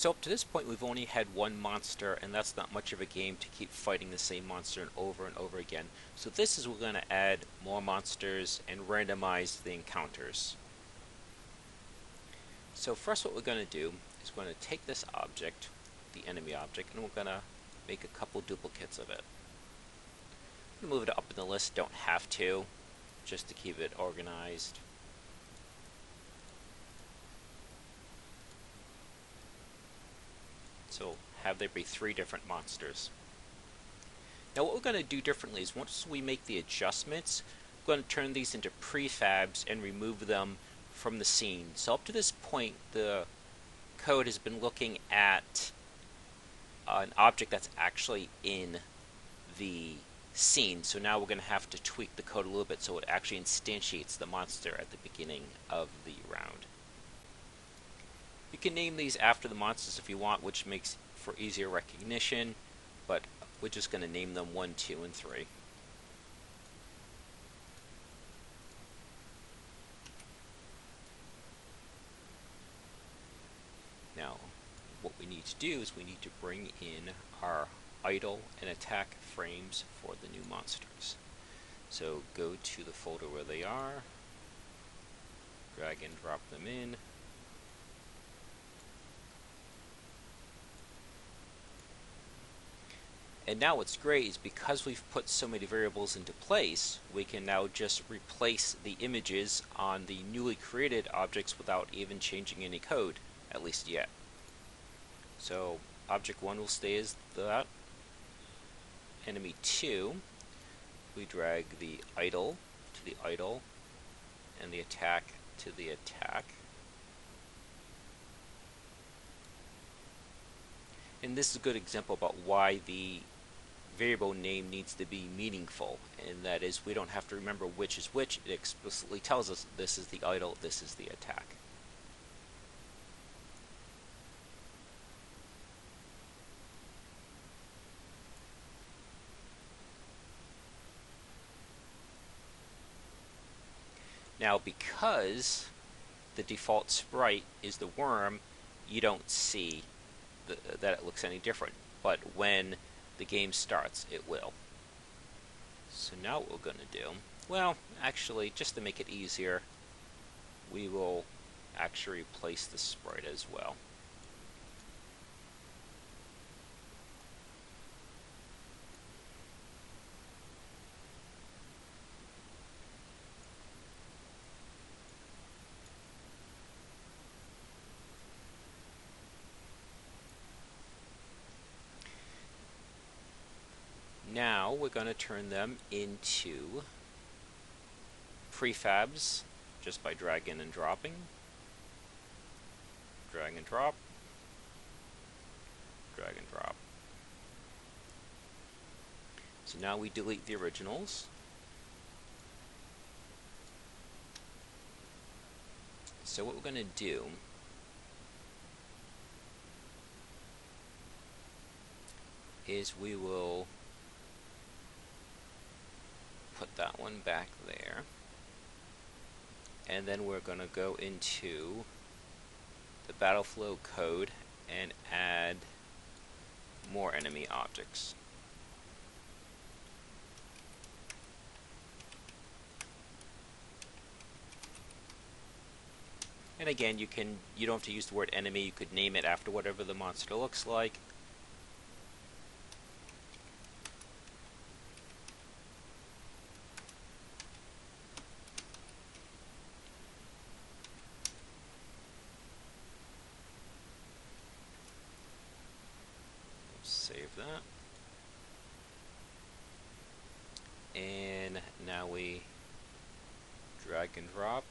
So up to this point we've only had one monster, and that's not much of a game to keep fighting the same monster and over again. So this is we're going to add more monsters and randomize the encounters. So first what we're going to do is we're going to take this object, the enemy object, and we're going to make a couple duplicates of it. Move it up in the list, don't have to, just to keep it organized. So have there be 3 different monsters. Now what we're going to do differently is once we make the adjustments, we're going to turn these into prefabs and remove them from the scene. So up to this point the code has been looking at an object that's actually in the scene. So now we're going to have to tweak the code a little bit so it actually instantiates the monster at the beginning of the round. You can name these after the monsters if you want, which makes for easier recognition, but we're just going to name them 1, 2, and 3. Now, what we need to do is we need to bring in our idle and attack frames for the new monsters. So go to the folder where they are, drag and drop them in. And now what's great is because we've put so many variables into place, we can now just replace the images on the newly created objects without even changing any code, at least yet. So object 1 will stay as that. Enemy 2, we drag the idle to the idle and the attack to the attack. And this is a good example about why the variable name needs to be meaningful, and that is we don't have to remember which is which. It explicitly tells us this is the idle, this is the attack. Now because the default sprite is the worm, you don't see that it looks any different, but when the game starts it will. So now what we're going to do, well actually just to make it easier, we will actually replace the sprite as well. Now we're going to turn them into prefabs just by dragging and dropping. Drag and drop. Drag and drop. So now we delete the originals. So what we're going to do is we will put that one back there, and then we're going to go into the battle flow code and add more enemy objects. And again, you don't have to use the word enemy, you could name it after whatever the monster looks like. Save that. And now we drag and drop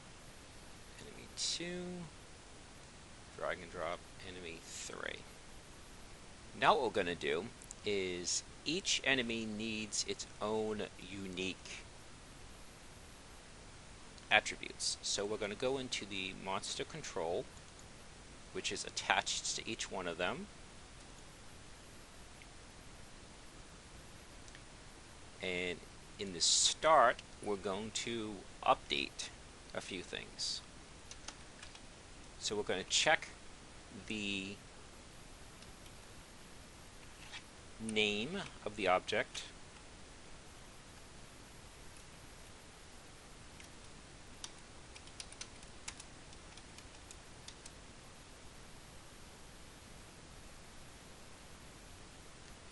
enemy 2, drag and drop enemy 3. Now what we're going to do is each enemy needs its own unique attributes. So we're going to go into the monster control, which is attached to each one of them. And in the start, we're going to update a few things. So we're going to check the name of the object.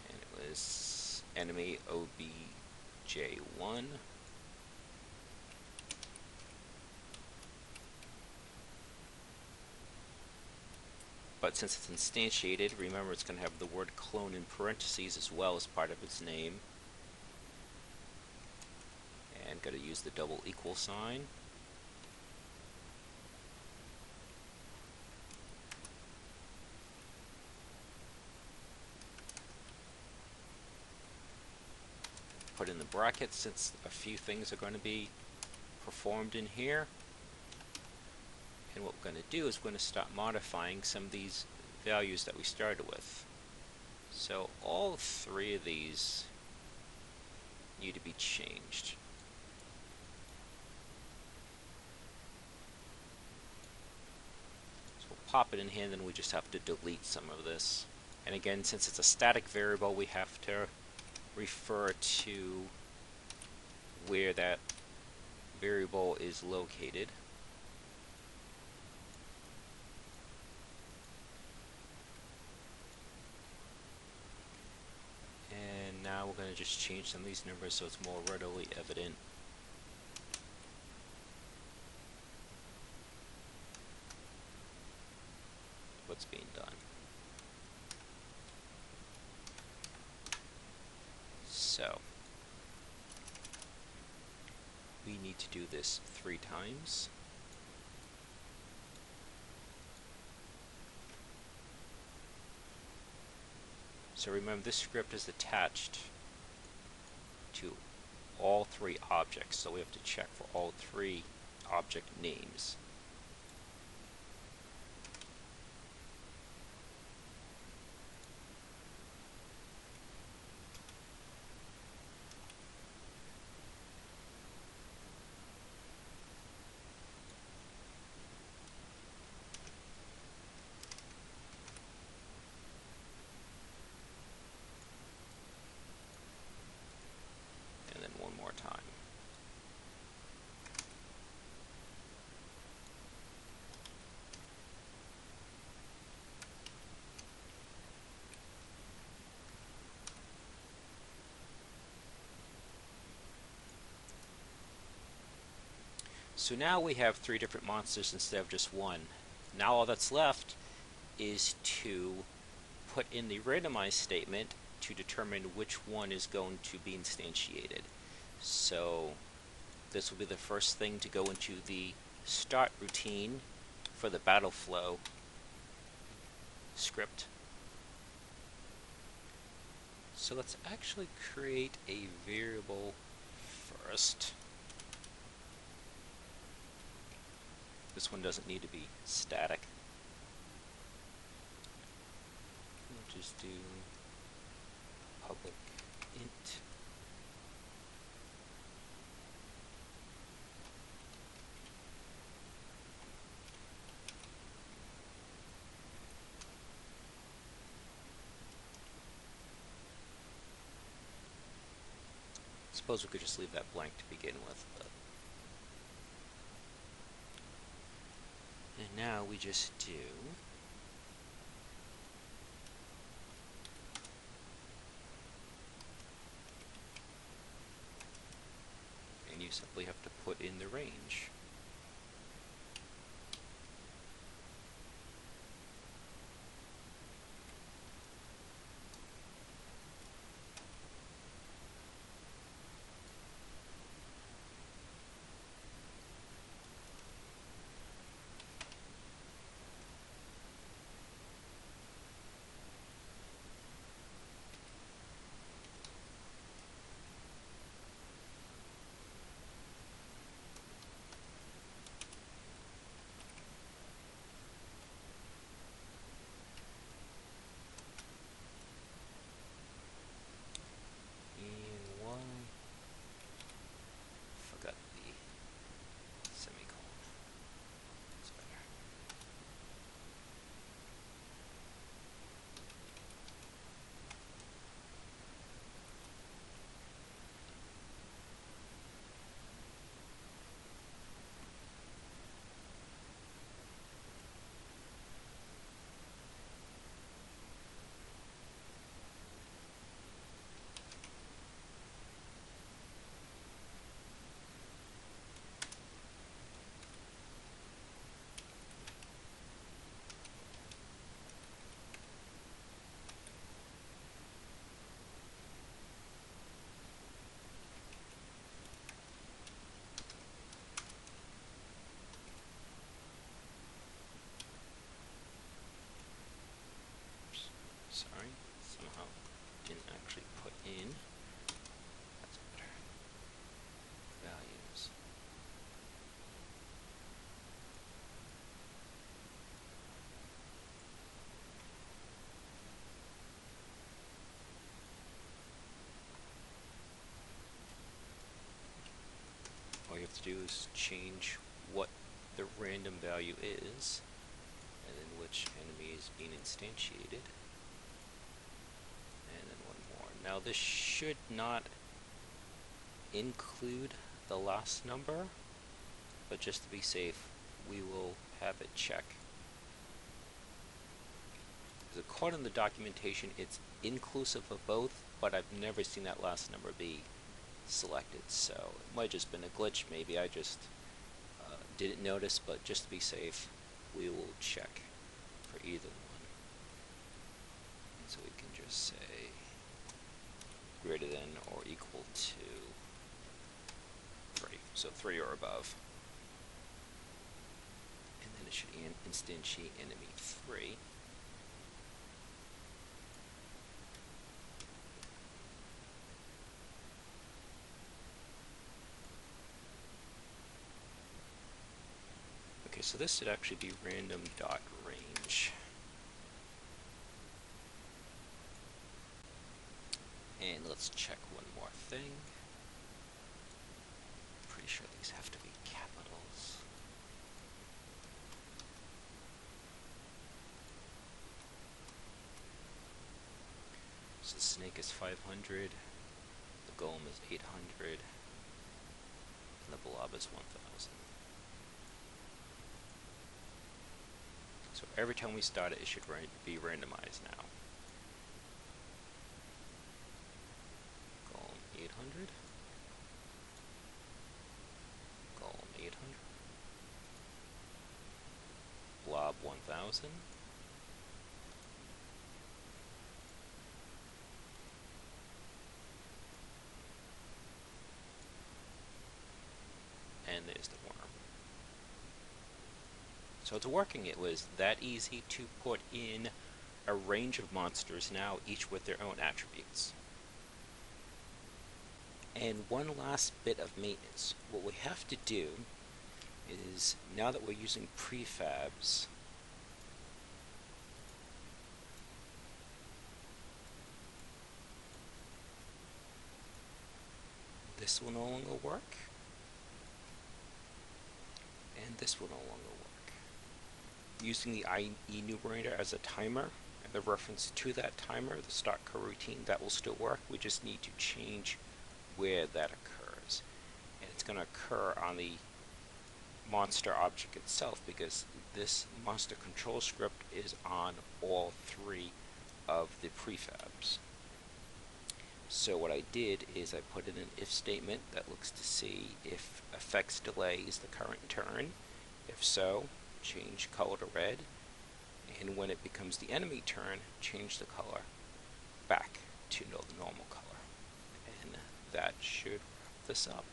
And it was enemy obj1. But since it's instantiated, remember it's going to have the word clone in parentheses as well as part of its name. And got to use the double equal sign. Put in the brackets since a few things are going to be performed in here. And what we're going to do is we're going to start modifying some of these values that we started with. So all three of these need to be changed. So we'll pop it in here, and then we just have to delete some of this. And again, since it's a static variable, we have to refer to where that variable is located. And now we're going to just change some of these numbers so it's more readily evident. What's being done. So we need to do this 3 times. So remember, this script is attached to all 3 objects, so we have to check for all 3 object names. And then one more time. So now we have 3 different monsters instead of just one. Now all that's left is to put in the randomize statement to determine which one is going to be instantiated. So this will be the first thing to go into the start routine for the battle flow script. So let's actually create a variable first. This one doesn't need to be static. We'll just do public int. Suppose we could just leave that blank to begin with, but and now we just do and you simply have to put in the range. to do is change what the random value is, and then which enemy is being instantiated. And then one more. Now this should not include the last number, but just to be safe, we will have it check. Because according to the documentation, it's inclusive of both, but I've never seen that last number be selected, so it might have just been a glitch. Maybe I just didn't notice, but just to be safe, we will check for either one. And so we can just say greater than or equal to 3, so 3 or above. And then it should instantiate enemy 3. Okay, so this should actually be random.range. And let's check one more thing. Pretty sure these have to be capitals. So the snake is 500, the golem is 800, and the blob is 1000. So every time we start it, it should be randomized now. Golem 800. Golem 800. Blob 1000. And there's the worm. So it's working. It was that easy to put in a range of monsters now, each with their own attributes. And one last bit of maintenance. What we have to do is, now that we're using prefabs, this will no longer work, and this will no longer work. Using the enumerator as a timer, and the reference to that timer, the start coroutine, that will still work. We just need to change where that occurs. And it's going to occur on the monster object itself, because this monster control script is on all 3 of the prefabs. So what I did is I put in an if statement that looks to see if affects delay is the current turn. If so, change color to red, and when it becomes the enemy turn, change the color back to the normal color. And that should wrap this up.